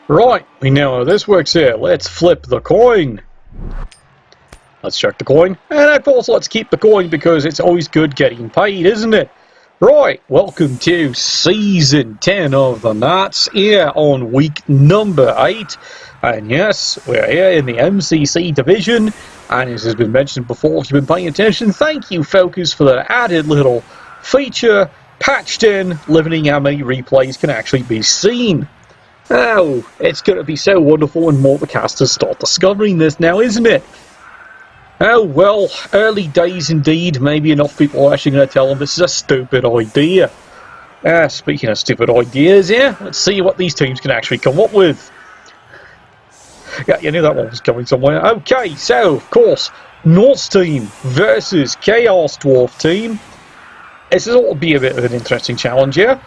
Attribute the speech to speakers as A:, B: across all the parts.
A: Right, we know how this works here. Let's flip the coin. Let's check the coin. And of course, let's keep the coin because it's always good getting paid, isn't it? Right, welcome to Season 10 of the NATTS here on week number 8. And yes, we're here in the MCC Division. And as has been mentioned before, if you've been paying attention, thank you, Focus, for the added little feature patched in, limiting how many replays can actually be seen. Oh, it's going to be so wonderful when more casters start discovering this now, isn't it? Oh, well, early days indeed. Maybe enough people are actually going to tell them this is a stupid idea. Speaking of stupid ideas, let's see what these teams can actually come up with. Yeah, you knew that one was coming somewhere. Okay, so, of course, Norse team versus Chaos Dwarf team. This will be a bit of an interesting challenge here.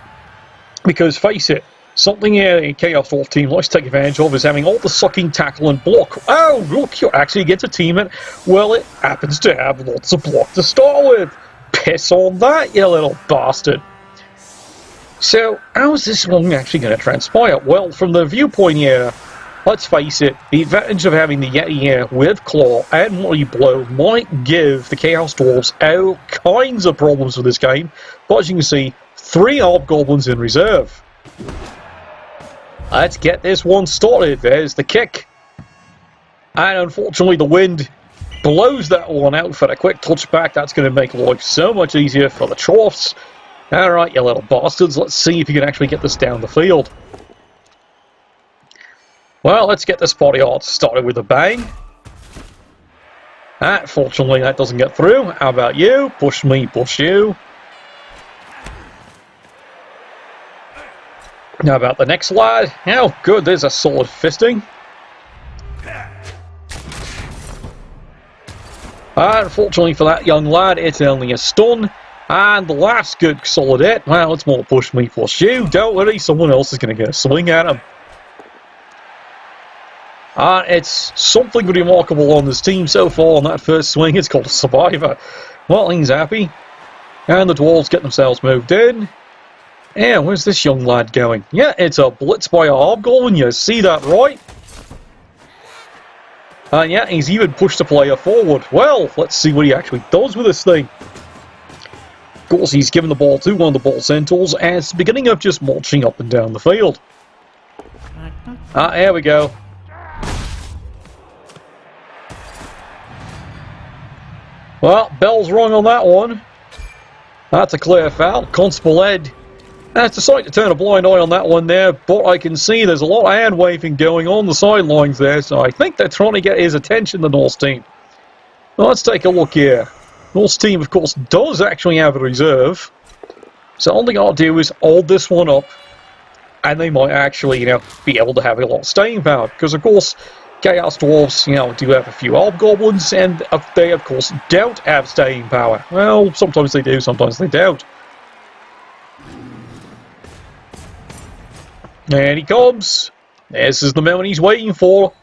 A: Because, face it, something here in Chaos Dwarf team likes to take advantage of is having all the sucking, tackle, and block. Oh, look, you're actually against a team that, well, it happens to have lots of block to start with. Piss on that, you little bastard. So, how is this one actually going to transpire? Well, from the viewpoint here, let's face it, the advantage of having the Yeti here with Claw and Mighty Blow might give the Chaos Dwarves all kinds of problems with this game. But as you can see, 3 Hobgoblins in reserve. Let's get this one started. There's the kick. And unfortunately the wind blows that one out for a quick touchback. That's going to make life so much easier for the Chorfs. Alright, you little bastards. Let's see if you can actually get this down the field. Well, let's get this party art started with a bang. Fortunately that doesn't get through. How about you? Push me, push you. Now about the next lad. Oh, good, there's a solid fisting. Unfortunately for that young lad, it's only a stun. And the last good solid hit, well, it's more push me, push you. Don't worry, someone else is going to get a swing at him. It's something remarkable on this team so far on that first swing. It's called a survivor. Well, he's happy. And the dwarves get themselves moved in. Yeah, where's this young lad going? Yeah, it's a blitz by a Hobgoblin, you see that right? And yeah, he's even pushed the player forward. Well, let's see what he actually does with this thing. Of course, he's given the ball to one of the ball centaurs, and it's beginning of just marching up and down the field. Here we go. Well, bell's rung on that one. That's a clear foul. Constable Ed has decided to turn a blind eye on that one there, but I can see there's a lot of hand waving going on the sidelines there, so I think they're trying to get his attention, the Norse team. Well, let's take a look here. Norse team, of course, does actually have a reserve, so all they got to do is hold this one up, and they might actually, be able to have a lot of staying power, because, of course, Chaos Dwarves, do have a few Hobgoblins, and they, of course, don't have staying power. Well, sometimes they do, sometimes they don't. And he comes. This is the moment he's waiting for.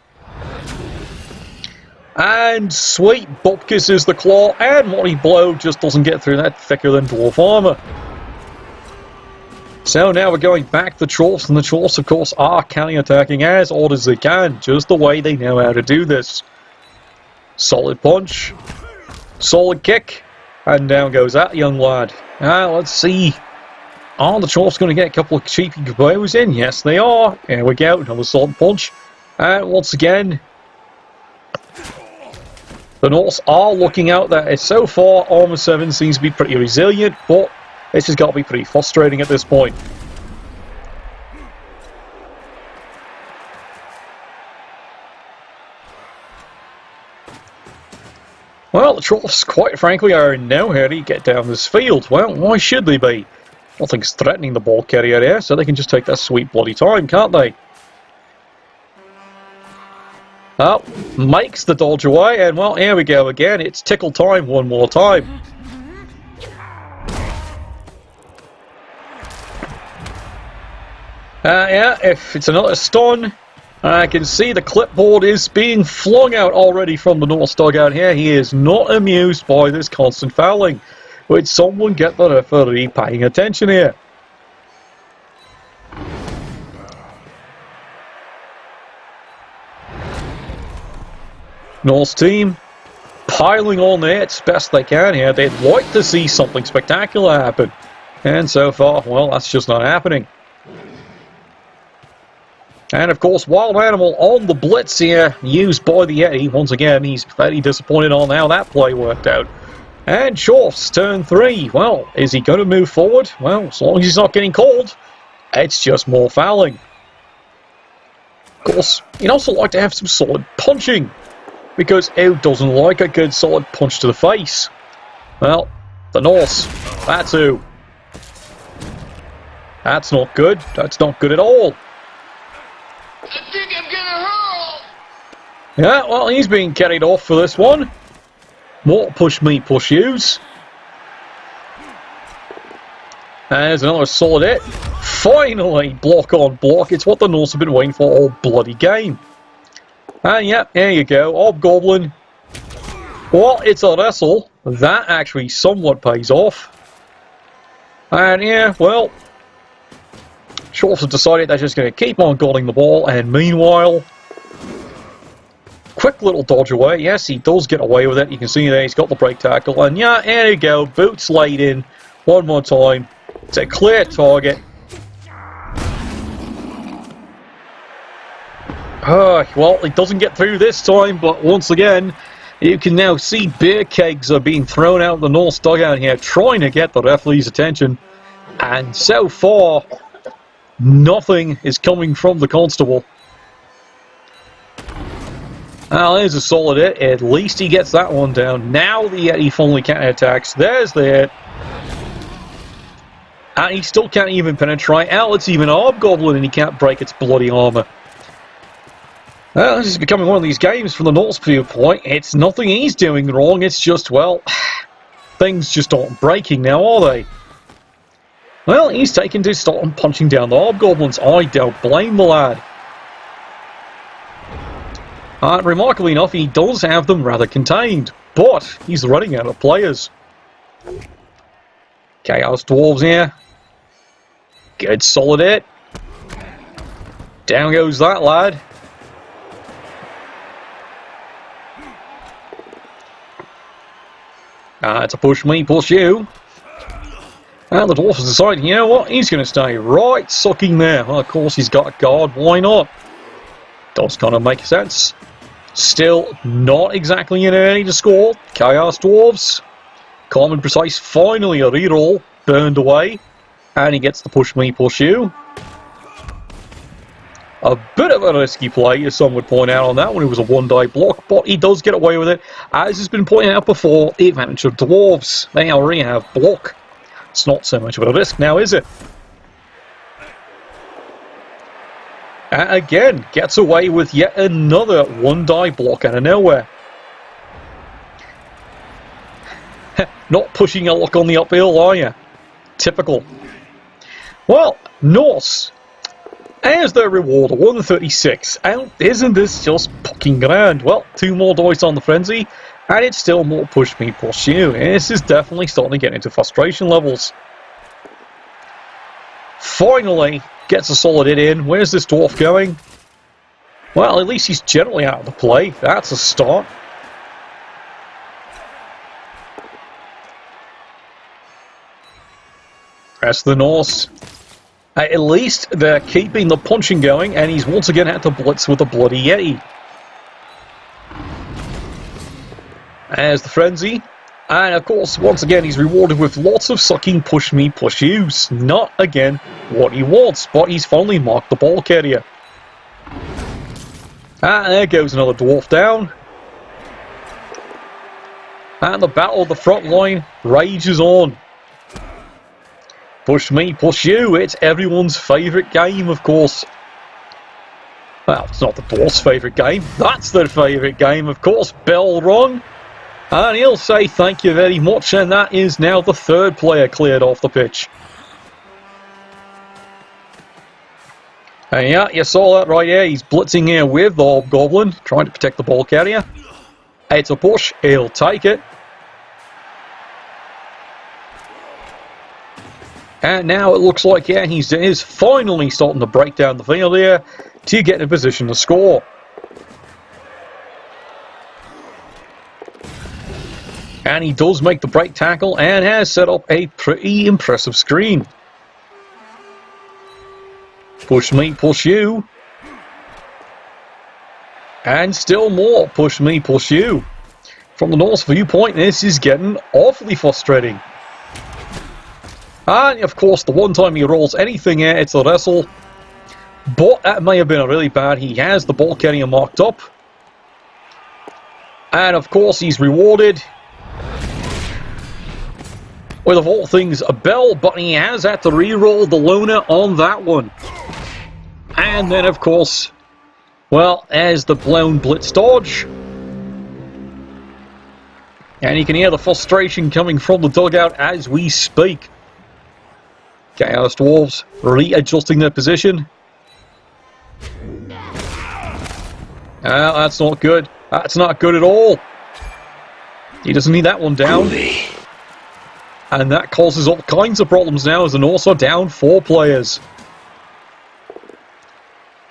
A: And sweet Bupkis is the claw, and Mighty Blow just doesn't get through that thicker than dwarf armor. So now we're going back to the Chorfs, and the Chorfs, of course, are counter-attacking as odd as they can, just the way they know how to do this. Solid punch, solid kick, and down goes that young lad. Let's see. Are the Chorfs going to get a couple of cheeky blows in? Yes, they are. Here we go, another solid punch. And once again, the Norse are looking out there. So far, Armor 7 seems to be pretty resilient, but this has got to be pretty frustrating at this point. Well, the Chorfs, quite frankly, are in no hurry to get down this field. Well, why should they be? Nothing's threatening the ball carrier here, so they can just take their sweet bloody time, can't they? Oh, makes the dodge away, and well, here we go again. It's tickle time one more time. Yeah, if it's another stun, I can see the clipboard is being flung out already from the Norse dugout here. He is not amused by this constant fouling. Would someone get the referee paying attention here? Norse team piling on there as best they can here. They'd like to see something spectacular happen. And so far, well, that's just not happening. And of course, Wild Animal on the blitz here, used by the Yeti. Once again, he's very disappointed on how that play worked out. And Chorfs, turn 3. Well, is he going to move forward? Well, as long as he's not getting called, it's just more fouling. Of course, you'd also like to have some solid punching, because who doesn't like a good solid punch to the face? Well, the Norse, that's who. That's not good. That's not good at all.
B: I think I'm gonna hurl.
A: Yeah, well, he's being carried off for this one. More push me, push yous. There's another solid hit. Finally, block on block. It's what the Norse have been waiting for all bloody game. And yeah, there you go. Hobgoblin. Well, it's a wrestle. That actually somewhat pays off. And yeah, well, Chorfs have decided they're just going to keep on guarding the ball, and meanwhile, quick little dodge away. Yes, he does get away with it. You can see there he's got the break tackle, and yeah, there you go. Boots laid in one more time. It's a clear target. Well, it doesn't get through this time, but once again, you can now see beer kegs are being thrown out of the Norse dugout here, trying to get the referee's attention, and so far, nothing is coming from the constable. Well, there's a solid hit. At least he gets that one down. Now the Yeti finally counterattacks. There's the hit. And he still can't even penetrate. Now it's even a Hobgoblin and he can't break its bloody armour. Well, this is becoming one of these games from the Norse viewpoint. It's nothing he's doing wrong. It's just, well, things just aren't breaking now, are they? Well, he's taken to start on punching down the Hobgoblins. I don't blame the lad. Remarkably enough, he does have them rather contained, but he's running out of players. Chaos Dwarves here. Good solid hit. Down goes that lad. It's a push me, push you. And the Dwarf has decided, you know what, he's going to stay right sucking there. Well, of course, he's got a guard, why not? Does kind of make sense. Still not exactly in early to score. Chaos Dwarves. Calm and precise, finally a reroll. Burned away. And he gets the push me, push you. A bit of a risky play, as some would point out on that one. It was a one-die block, but he does get away with it. As has been pointed out before, the advantage of Dwarves. They already have block. It's not so much of a risk now, is it? And again, gets away with yet another one-die block out of nowhere. Not pushing a lock on the uphill, are you? Typical. Well, Norse, as their reward, 136. And isn't this just fucking grand? Well, 2 more dice on the frenzy, and it's still more push me, push you. This is definitely starting to get into frustration levels. Finally, gets a solid hit in. Where's this dwarf going? Well, at least he's generally out of the play. That's a start. Rest of the Norse. At least they're keeping the punching going, and he's once again had to blitz with a bloody Yeti. There's the frenzy. And of course, once again, he's rewarded with lots of sucking push me, push yous. Not, again, what he wants, but he's finally marked the ball carrier. And there goes another dwarf down. And the battle of the front line rages on. Push me, push you. It's everyone's favourite game, of course. Well, it's not the dwarf's favourite game. That's their favourite game, of course. Bell rung. And he'll say thank you very much, and that is now the 3rd player cleared off the pitch. And yeah, you saw that right here. He's blitzing here with the Hobgoblin, trying to protect the ball carrier. It's a push. He'll take it. And now it looks like, yeah, he is finally starting to break down the field here to get in a position to score. And he does make the break tackle and has set up a pretty impressive screen. Push me, push you. And still more. Push me, push you. From the Norse viewpoint, this is getting awfully frustrating. And of course, the one time he rolls anything here, it's a wrestle. But that may have been a really bad. He has the ball carrier marked up. And of course, he's rewarded with, of all things, a bell. But he has had to re-roll the loner on that one. And then, of course, well, there's the blown blitz dodge. And you can hear the frustration coming from the dugout as we speak. Chaos Dwarves readjusting their position. That's not good. That's not good at all. He doesn't need that one down. And that causes all kinds of problems now as the Norse are down 4 players.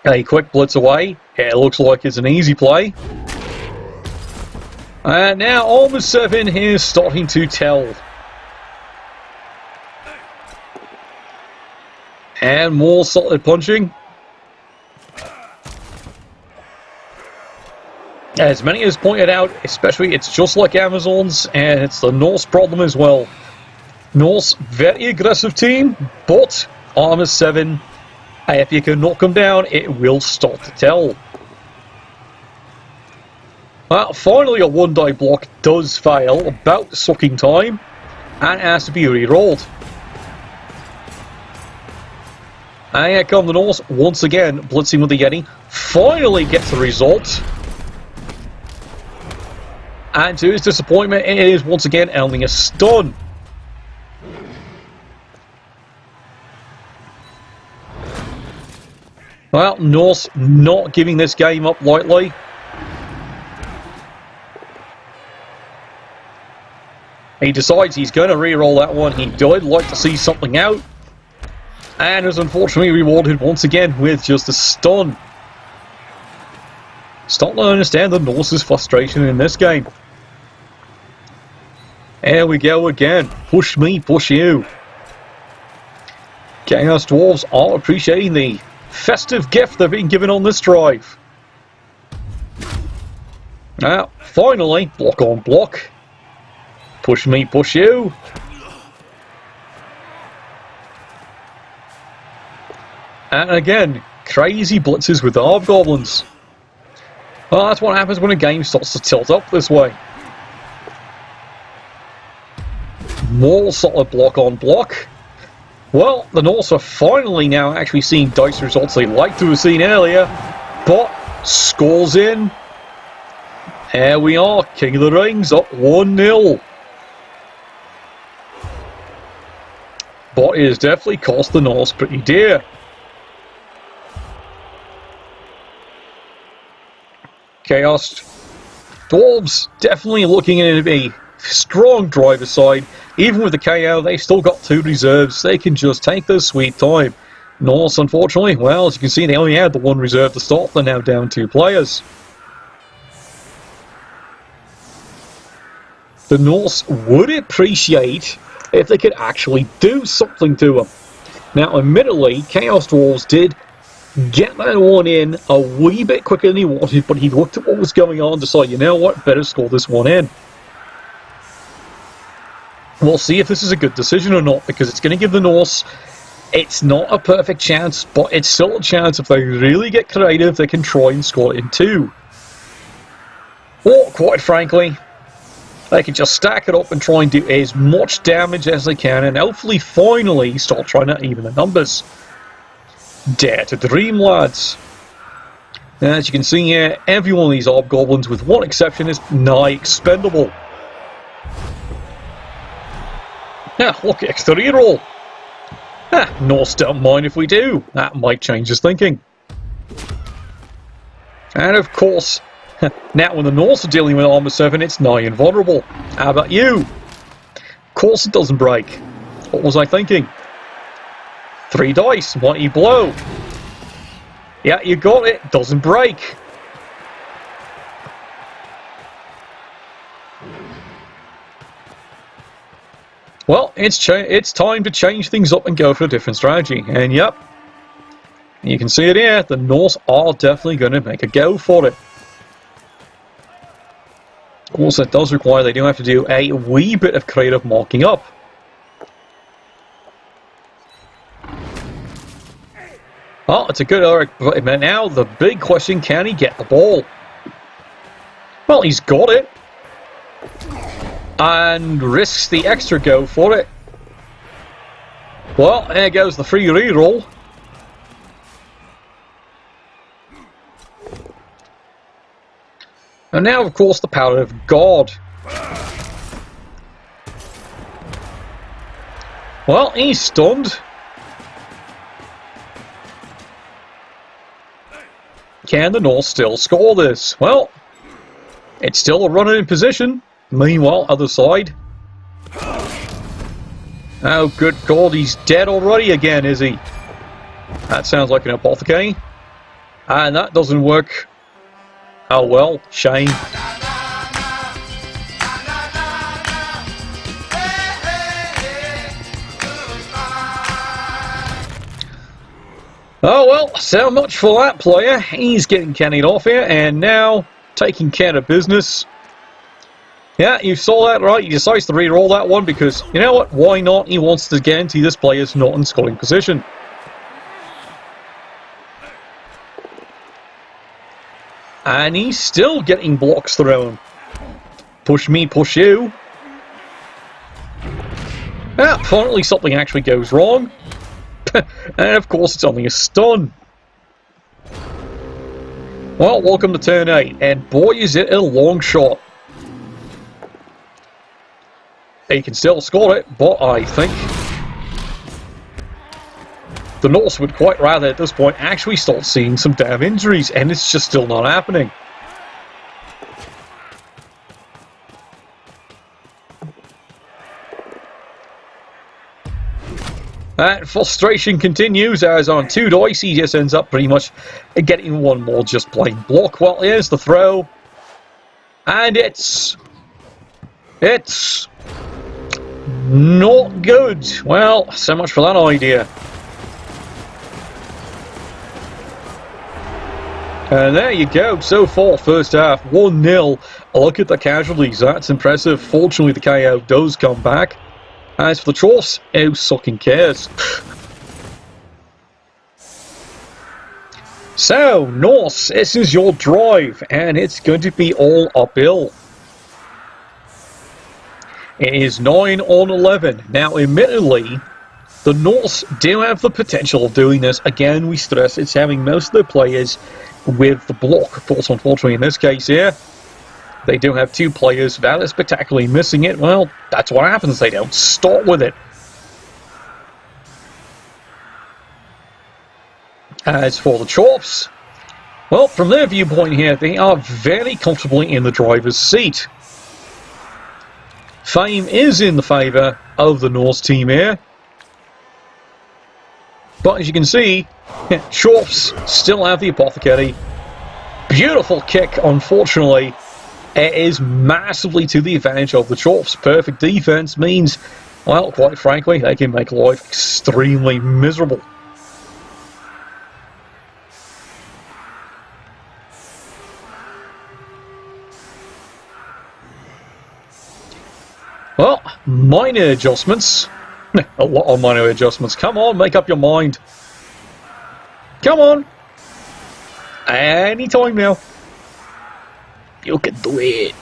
A: A quick blitz away. It looks like it's an easy play. And now Armour 7 is starting to tell. And more solid punching. As many has pointed out, especially it's just like Amazon's, and it's the Norse problem as well. Norse, very aggressive team, but Armour 7, if you can knock them down, it will start to tell. Well, finally a one-die block does fail, about sucking time, and has to be re-rolled. And here come the Norse, once again, blitzing with the Yeti. Finally gets the result. And to his disappointment, it is once again only a stun. Well, Norse not giving this game up lightly. He decides he's going to re-roll that one. He did like to see something out. And is unfortunately rewarded once again with just a stun. Starting to understand the Norse's frustration in this game. There we go again. Push me, push you. Chaos Dwarves are appreciating the festive gift they've been given on this drive. Now, finally, block on block. Push me, push you. And again, crazy blitzes with the Hobgoblins. Well, that's what happens when a game starts to tilt up this way. More solid block on block. Well, the Norse are finally now actually seeing dice results they like to have seen earlier. But, scores in. There we are, King of the Rings up 1-0. But it has definitely cost the Norse pretty dear. Chaos Dwarves definitely looking at a strong driver's side. Even with the KO, they've still got 2 reserves. They can just take their sweet time. Norse, unfortunately, well, as you can see, they only had the 1 reserve to start. They're now down 2 players. The Norse would appreciate if they could actually do something to them. Now, admittedly, Chaos Dwarves did get that one in a wee bit quicker than he wanted, but he looked at what was going on and decided, you know what, better score this one in. We'll see if this is a good decision or not, because it's going to give the Norse, it's not a perfect chance, but it's still a chance if they really get creative, they can try and score it in 2. Or, quite frankly, they can just stack it up and try and do as much damage as they can, and hopefully finally start trying to even the numbers. Dare to dream, lads. As you can see here, every one of these Hobgoblins, with one exception, is nigh expendable. Yeah, look, extra reroll. Norse don't mind if we do. That might change his thinking. And of course, now when the Norse are dealing with Armour 7, it's nigh invulnerable. How about you? Of course it doesn't break. What was I thinking? 3 dice, mighty blow. Yeah, you got it. Doesn't break. Well, it's time to change things up and go for a different strategy. And yep, you can see it here. The Norse are definitely going to make a go for it. Of course, it does require they do have to do a wee bit of creative marking up. Oh, it's a good Eric, but now the big question, can he get the ball? Well, he's got it. And risks the extra go for it. Well, there goes the free reroll. And now, of course, the power of God. Well, he's stunned. Can the Norse still score this? Well, it's still a runner in position. Meanwhile, other side. Oh, good God, he's dead already again, is he? That sounds like an apothecary. And that doesn't work. Oh well, shame. Oh well, so much for that player. He's getting carried off here, and now taking care of business. Yeah, you saw that, right? He decides to re-roll that one because, you know what, why not? He wants to guarantee this player's not in scoring position. And he's still getting blocks thrown. Push me, push you. Ah, finally something actually goes wrong. And of course it's only a stun. Well, welcome to turn 8, and boy is it a long shot. He can still score it, but I think the Norse would quite rather at this point actually start seeing some damn injuries, and it's just still not happening. And frustration continues as on 2 dice he just ends up pretty much getting one more just plain block. Well, here's the throw. And it's not good. Well, so much for that idea. And there you go. So far, first half, 1-0. Look at the casualties. That's impressive. Fortunately, the KO does come back. As for the Chorfs, who sucking cares? So, Norse, this is your drive, and it's going to be all uphill. It is 9 on 11. Now, admittedly, the Norse do have the potential of doing this. Again, we stress it's having most of their players with the block. Of course, unfortunately, in this case here, they do have 2 players that are spectacularly missing it. Well, that's what happens. They don't start with it. As for the Chorfs, well, from their viewpoint here, they are very comfortably in the driver's seat. Fame is in the favour of the Norse team here. But as you can see, Chorfs still have the apothecary. Beautiful kick, unfortunately. It is massively to the advantage of the Chorfs. Perfect defense means, well, quite frankly, they can make life extremely miserable. Well, minor adjustments. A lot of minor adjustments. Come on, make up your mind. Come on. Anytime now. You can do it.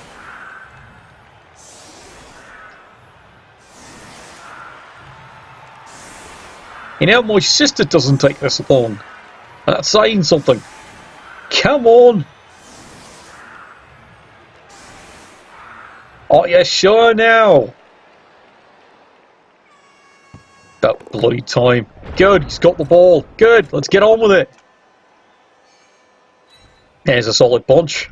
A: You know, my sister doesn't take this long. That's saying something. Come on. Are you sure now? About bloody time. Good, he's got the ball. Good, let's get on with it. There's a solid punch.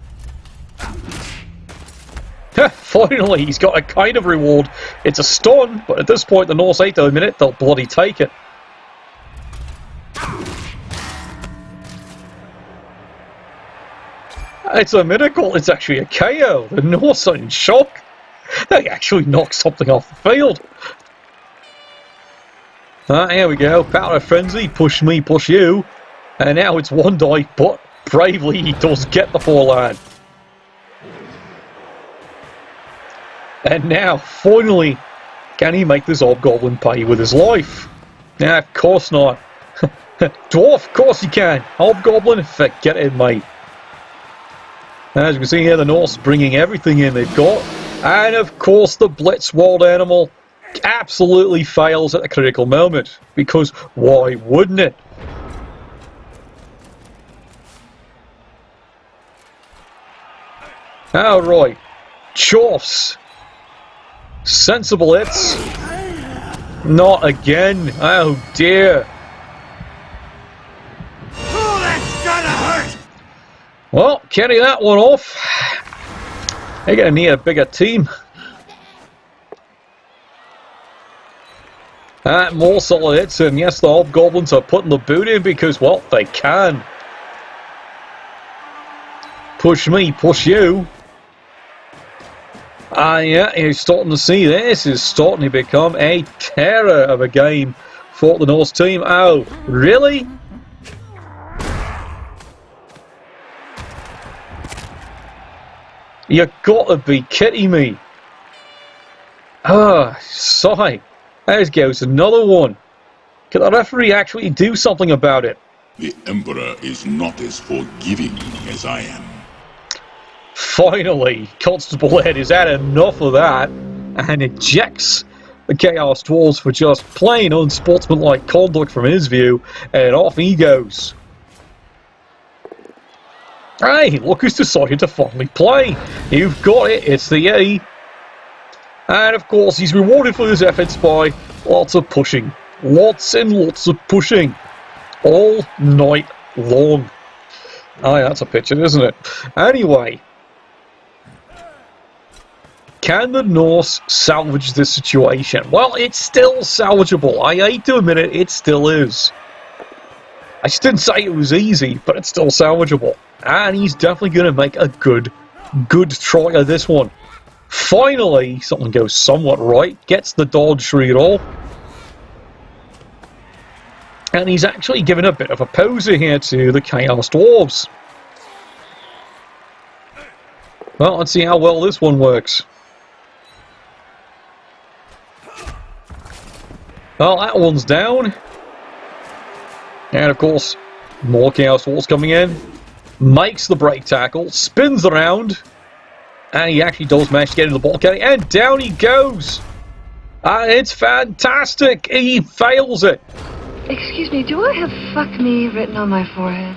A: Finally, he's got a kind of reward. It's a stun, but at this point, the Norse 8 to a minute, they'll bloody take it. It's a miracle. It's actually a KO. The Norse are in shock. They actually knocked something off the field. Here we go. Power frenzy. Push me, push you. And now it's one die, but bravely he does get the forehand. And now, finally, can he make this Hobgoblin pay with his life? Nah, of course not. Dwarf, of course he can. Hobgoblin, forget it, mate. As you can see here, the Norse bringing everything in they've got. And of course, the Blitz Wild Animal absolutely fails at the critical moment. Because why wouldn't it? Alright. Chorfs. Sensible hits. Not again. Oh dear.
B: Oh, that's gonna hurt!
A: Well, carry that one off. They're going to need a bigger team. More solid hits, and yes, the Hobgoblins are putting the boot in because, well, they can. Push me, push you. Yeah, you're starting to see this is starting to become a terror of a game for the Norse team. Oh, really? You gotta be kidding me. Sigh. There goes another one. Can the referee actually do something about it?
C: The Emperor is not as forgiving as I am.
A: Finally, Constable Ed has had enough of that and ejects the Chaos Dwarves for just plain unsportsmanlike conduct from his view, and off he goes. Hey, look who's decided to finally play. You've got it, it's the E. And of course, he's rewarded for his efforts by lots of pushing. Lots and lots of pushing. All night long. Oh, yeah, that's a picture, isn't it? Anyway. Can the Norse salvage this situation? Well, it's still salvageable. I hate to admit it, it still is. I just didn't say it was easy, but it's still salvageable. And he's definitely going to make a good try at this one. Finally, something goes somewhat right. Gets the dodge reroll. And he's actually given a bit of a poser here to the Chaos Dwarves. Well, let's see how well this one works. Well, that one's down. And of course, more Chaos Dwarves coming in. Makes the break tackle, spins around, and he actually does manage to get into the ball carry, and down he goes! And it's fantastic! He fails it!
D: Excuse me, do I have fuck me written on my forehead?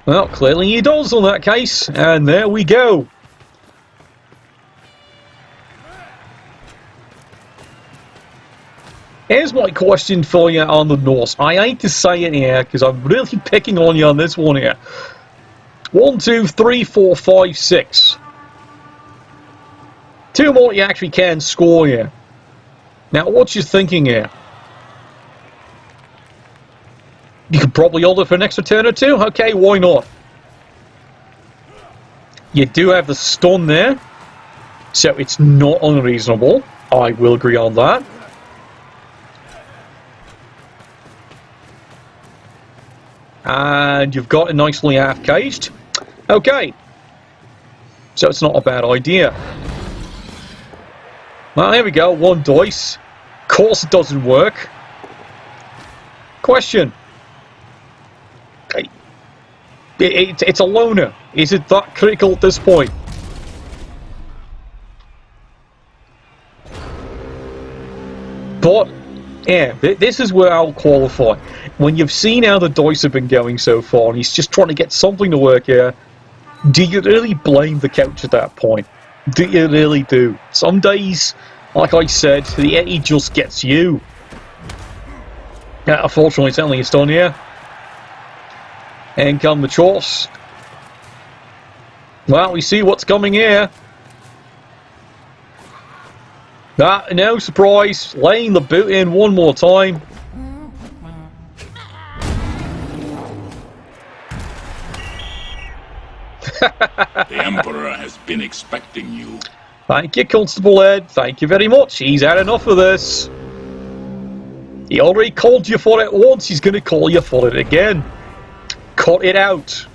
A: Well, clearly he does on that case, and there we go. Here's my question for you on the Norse. I hate to say it here, because I'm really picking on you on this one here. 1, 2, 3, 4, 5, 6. 2 more you actually can score here. Now, what you thinking here? You could probably hold it for an extra turn or 2. Okay, why not? You do have the stun there, so it's not unreasonable. I will agree on that. And you've got it nicely half-caged. Okay. So it's not a bad idea. Well, here we go. 1 dice. Of course it doesn't work. Question. It's a loner. Is it that critical at this point? But, yeah, this is where I'll qualify. When you've seen how the dice have been going so far, and he's just trying to get something to work here, do you really blame the couch at that point? Do you really do? Some days, like I said, the Eddie just gets you. Yeah, unfortunately, it's only a stun here. And come the Chorfs. Well, we see what's coming here. No surprise, laying the boot in one more time.
C: The Emperor has been expecting you.
A: Thank you, Constable Ed. Thank you very much. He's had enough of this. He already called you for it once, he's going to call you for it again. Cut it out.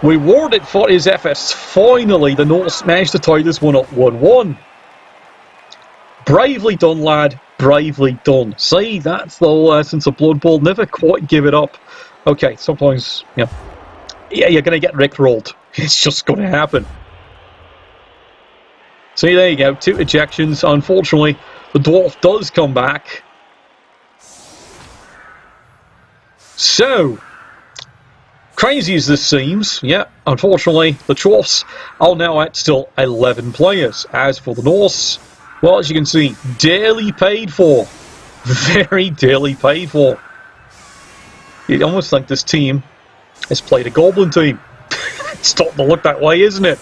A: Rewarded for his efforts, finally the Norse managed to tie this one up 1-1. Bravely done, lad. Bravely done. See, that's the essence of Blood Bowl. Never quite give it up. Okay, sometimes, yeah, you're going to get rickrolled. It's just going to happen. See, there you go. 2 ejections. Unfortunately, the dwarf does come back. So, crazy as this seems, yeah, unfortunately, the Chorfs are now at still 11 players. As for the Norse, well, as you can see, dearly paid for. Very dearly paid for. You'd almost think this team has played a Goblin team. It's starting to look that way, isn't it?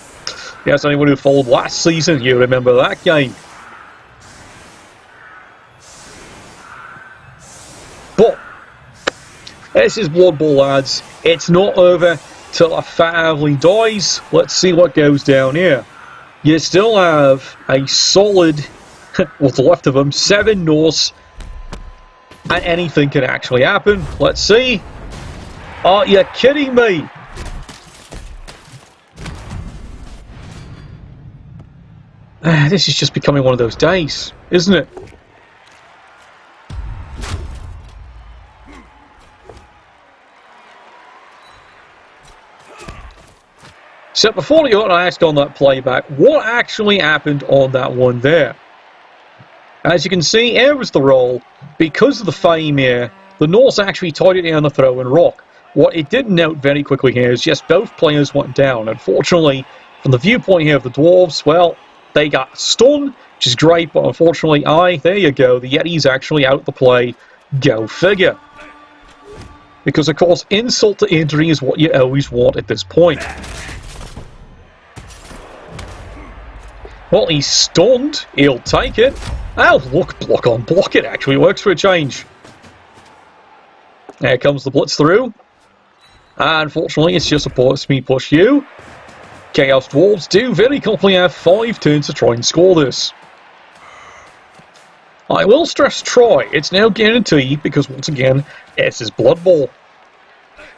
A: Yes, anyone who followed last season, you remember that game. But this is Blood Bowl, lads. It's not over till a family dies. Let's see what goes down here. You still have a solid, what's left of them, 7 Norse, and anything can actually happen. Let's see. Are you kidding me? This is just becoming one of those days, isn't it? So before you ask on that playback, what actually happened on that one there? As you can see, here was the roll. Because of the fame here, the Norse actually tied it down the throw and rock. What it did note very quickly here is, yes, both players went down. Unfortunately, from the viewpoint here of the Dwarves, well, they got stunned, which is great, but unfortunately, there you go, the Yeti's actually out the play. Go figure. Because, of course, insult to injury is what you always want at this point. Well, he's stunned. He'll take it. Oh, look, block on block. It actually works for a change. There comes the blitz through. Unfortunately, it's just a speed push you. Chaos Dwarves do very comfortably have 5 turns to try and score this. I will stress try. It's now guaranteed because, once again, this is Blood Bowl.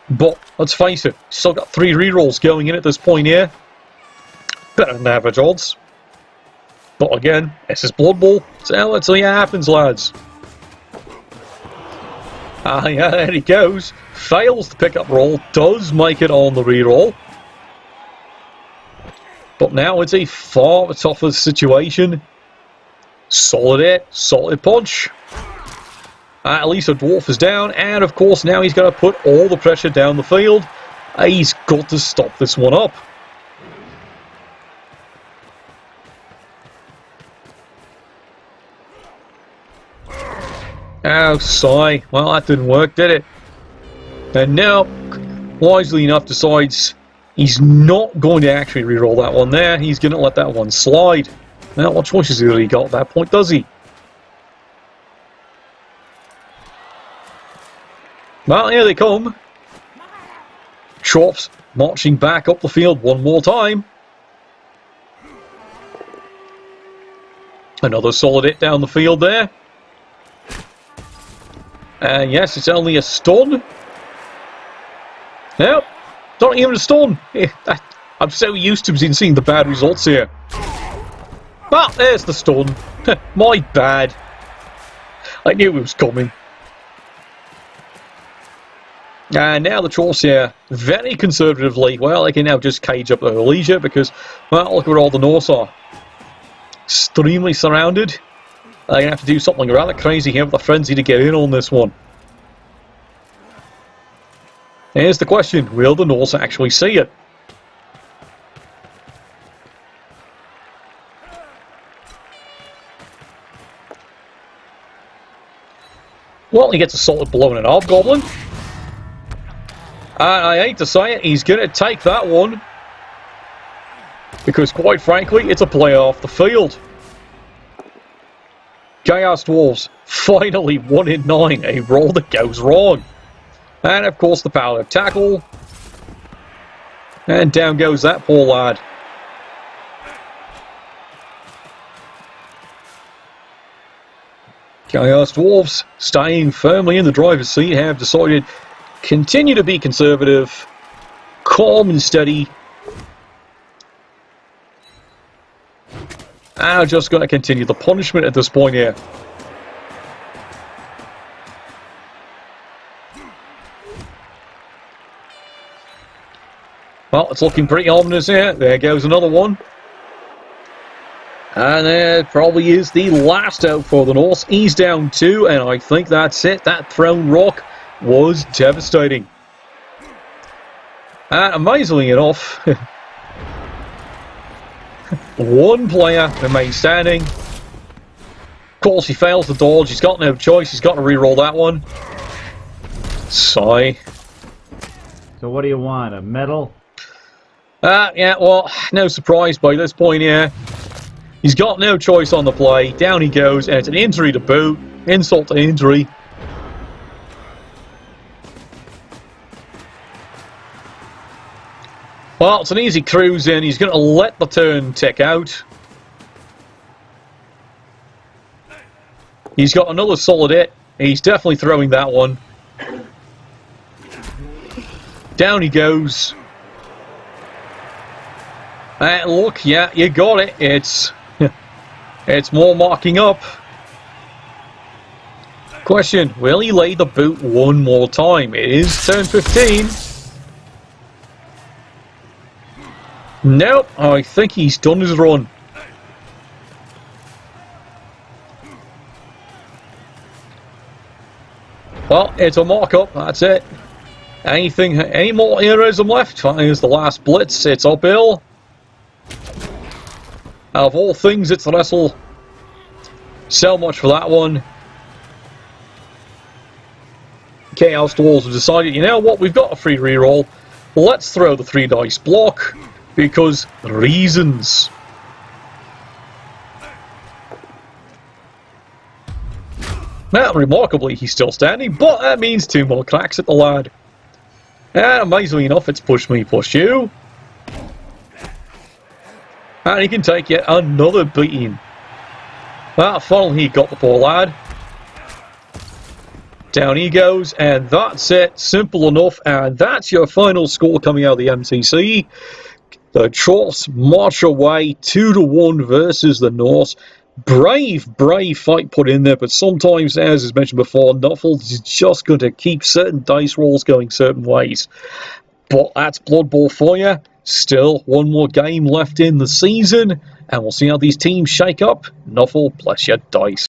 A: But, let's face it, still got 3 rerolls going in at this point here. Better than average odds. But again, this is Blood Bowl, so let's see what happens, lads. Yeah, there he goes. Fails the pickup roll, does make it on the reroll. But now it's a far tougher situation. Solid hit, solid punch. At least a dwarf is down, and of course now he's going to put all the pressure down the field. He's got to stop this one up. Oh, sigh. Well, that didn't work, did it? And now, wisely enough, decides he's not going to actually reroll that one there. He's going to let that one slide. Now, what choices has he really got at that point, does he? Well, here they come. Chorfs marching back up the field one more time. Another solid hit down the field there. And yes, it's only a stun. Nope, not even a stun. I'm so used to seeing the bad results here. But there's the stun. My bad. I knew it was coming. And now the Chorfs here, very conservatively, well, they can now just cage up their leisure because, well, look where all the Norse are. Extremely surrounded. They're going to have to do something rather crazy here with a frenzy to get in on this one. Here's the question, will the Norse actually see it? Well, he gets a solid blow in an Hobgoblin. And I hate to say it, he's going to take that one. Because quite frankly, it's a play off the field. Chaos Dwarves, finally 1 in 9, a roll that goes wrong. And of course the power of tackle. And down goes that poor lad. Chaos Dwarves, staying firmly in the driver's seat, have decided continue to be conservative, calm and steady. I'm just going to continue the punishment at this point here. Well, it's looking pretty ominous here. There goes another one. And there probably is the last out for the Norse. He's down 2, and I think that's it. That thrown rock was devastating. And amazingly enough, one player remains standing. Of course, he fails the dodge. He's got no choice. He's got to re-roll that one. Sigh.
E: So what do you want, a medal?
A: Yeah, well, no surprise by this point here. He's got no choice on the play. Down he goes, and it's an injury to boot. Insult to injury. Well, it's an easy cruise in. He's going to let the turn tick out. He's got another solid hit. He's definitely throwing that one. Down he goes. Look, yeah, you got it. It's more marking up. Question, will he lay the boot one more time? It is turn 15. Nope, I think he's done his run. Well, it's a mark-up, that's it. Any more heroism left? Here's the last blitz, it's uphill. Out of all things, it's the wrestle. So much for that one. Chaos Dwarves have decided, you know what, we've got a free reroll. Let's throw the 3 dice block, because reasons. Now, remarkably, he's still standing, but that means 2 more cracks at the lad. And amazingly enough, it's push me, push you. And he can take yet another beating. Well, finally he got the poor lad. Down he goes, and that's it. Simple enough, and that's your final score coming out of the MCC. The Chorfs march away 2-1 versus the Norse. Brave fight put in there, but sometimes, as is mentioned before, Nuffles is just going to keep certain dice rolls going certain ways. But that's Blood Bowl for you. Still, one more game left in the season, and we'll see how these teams shake up. Nuffle, bless your dice.